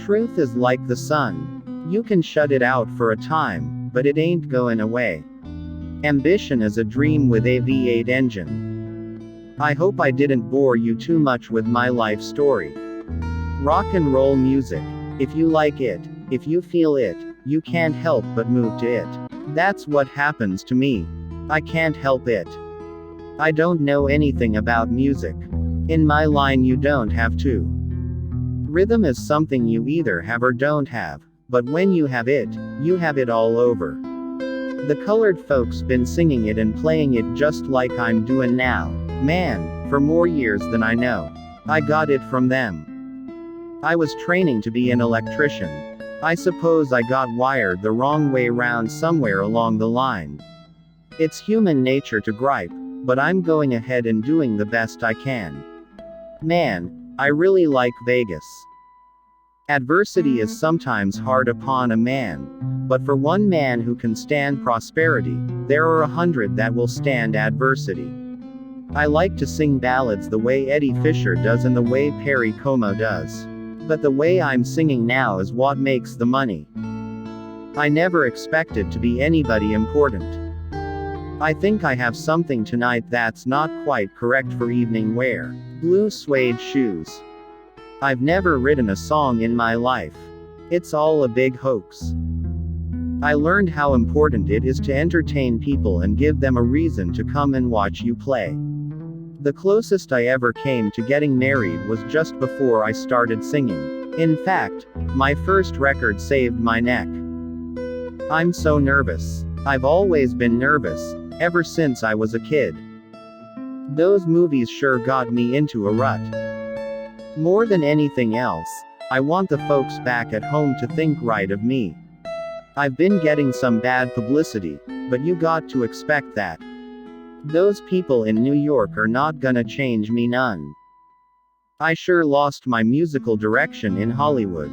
Truth is like the sun. You can shut it out for a time, but it ain't going away. Ambition is a dream with a V8 engine. I hope I didn't bore you too much with my life story. Rock and roll music. If you like it, if you feel it, you can't help but move to it. That's what happens to me. I can't help it. I don't know anything about music. In my line, you don't have to. Rhythm is something you either have or don't have, but when you have it all over. The colored folks been singing it and playing it just like I'm doing now, man, for more years than I know. I got it from them. I was training to be an electrician. I suppose I got wired the wrong way round somewhere along the line. It's human nature to gripe, but I'm going ahead and doing the best I can. Man, I really like Vegas. Adversity is sometimes hard upon a man, but for one man who can stand prosperity, there are 100 that will stand adversity. I like to sing ballads the way Eddie Fisher does and the way Perry Como does. But the way I'm singing now is what makes the money. I never expected to be anybody important. I think I have something tonight that's not quite correct for evening wear. Blue suede shoes. I've never written a song in my life. It's all a big hoax. I learned how important it is to entertain people and give them a reason to come and watch you play. The closest I ever came to getting married was just before I started singing. In fact, my first record saved my neck. I'm so nervous. I've always been nervous, ever since I was a kid. Those movies sure got me into a rut. More than anything else, I want the folks back at home to think right of me. I've been getting some bad publicity, but you got to expect that. Those people in New York are not gonna change me none. I sure lost my musical direction in Hollywood.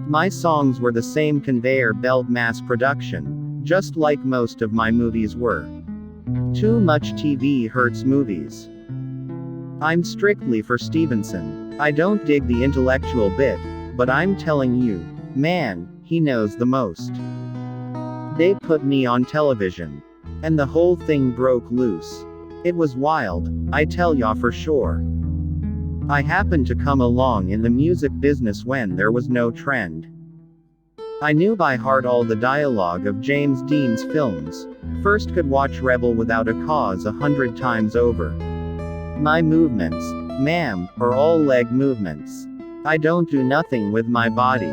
My songs were the same conveyor belt mass production, just like most of my movies were. Too much TV hurts movies. I'm strictly for Stevenson. I don't dig the intellectual bit, but I'm telling you, man, he knows the most. They put me on television. And the whole thing broke loose. It was wild, I tell ya for sure. I happened to come along in the music business when there was no trend. I knew by heart all the dialogue of James Dean's films. First could watch Rebel Without a Cause 100 times over. My movements, ma'am, are all leg movements. I don't do nothing with my body.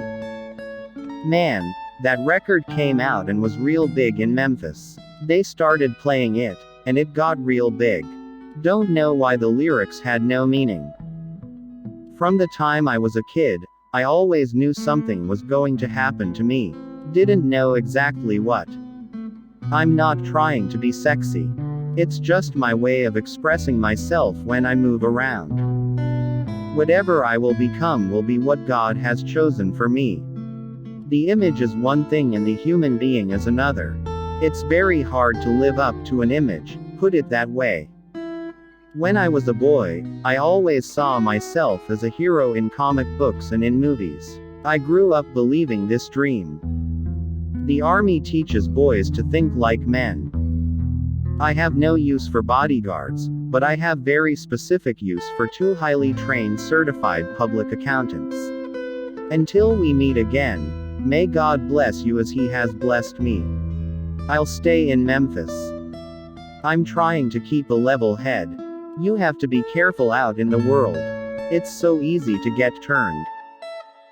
Man, that record came out and was real big in Memphis. They started playing it, and it got real big. Don't know why the lyrics had no meaning. From the time I was a kid, I always knew something was going to happen to me. Didn't know exactly what. I'm not trying to be sexy. It's just my way of expressing myself when I move around. Whatever I will become will be what God has chosen for me. The image is one thing and the human being is another. It's very hard to live up to an image, put it that way. When I was a boy, I always saw myself as a hero in comic books and in movies. I grew up believing this dream. The army teaches boys to think like men. I have no use for bodyguards, but I have very specific use for 2 highly trained certified public accountants. Until we meet again, may God bless you as He has blessed me. I'll stay in Memphis. I'm trying to keep a level head. You have to be careful out in the world. It's so easy to get turned.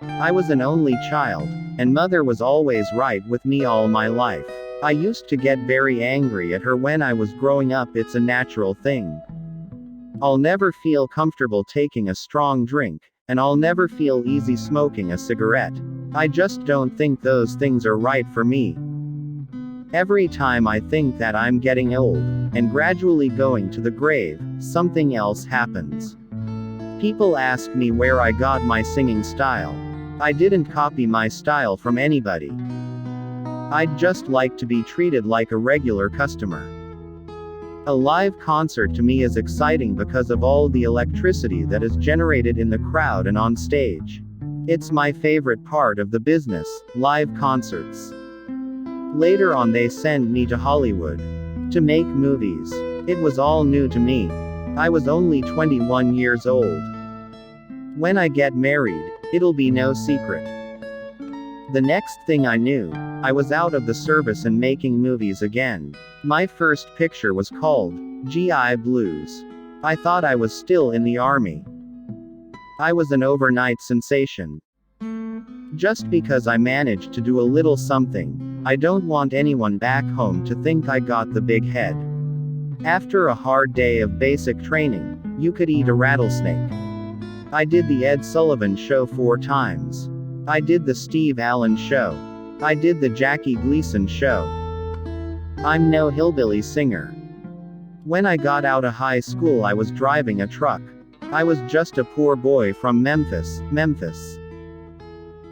I was an only child, and mother was always right with me all my life. I used to get very angry at her when I was growing up. It's a natural thing. I'll never feel comfortable taking a strong drink, and I'll never feel easy smoking a cigarette. I just don't think those things are right for me. Every time I think that I'm getting old, and gradually going to the grave, something else happens. People ask me where I got my singing style. I didn't copy my style from anybody. I'd just like to be treated like a regular customer. A live concert to me is exciting because of all the electricity that is generated in the crowd and on stage. It's my favorite part of the business, live concerts. Later on they sent me to Hollywood to make movies. It was all new to me. I was only 21 years old. When I get married, it'll be no secret. The next thing I knew, I was out of the service and making movies again. My first picture was called GI Blues. I thought I was still in the army. I was an overnight sensation. Just because I managed to do a little something, I don't want anyone back home to think I got the big head. After a hard day of basic training, you could eat a rattlesnake. I did the Ed Sullivan Show 4 times. I did the Steve Allen Show. I did the Jackie Gleason Show. I'm no hillbilly singer. When I got out of high school I was driving a truck. I was just a poor boy from Memphis.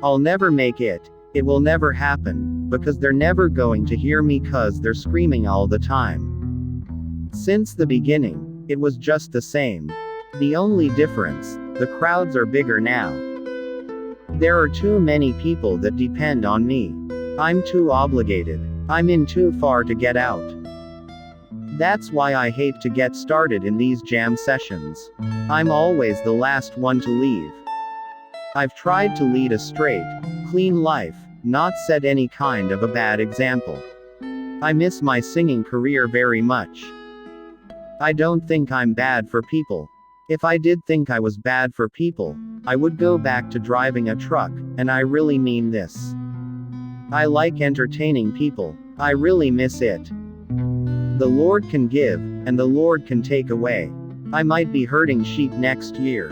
I'll never make it. It will never happen, because they're never going to hear me 'cause they're screaming all the time. Since the beginning, it was just the same. The only difference, the crowds are bigger now. There are too many people that depend on me. I'm too obligated. I'm in too far to get out. That's why I hate to get started in these jam sessions. I'm always the last one to leave. I've tried to lead a straight, clean life, not set any kind of a bad example. I miss my singing career very much. I don't think I'm bad for people. If I did think I was bad for people, I would go back to driving a truck, and I really mean this. I like entertaining people. I really miss it. The Lord can give, and the Lord can take away. I might be herding sheep next year.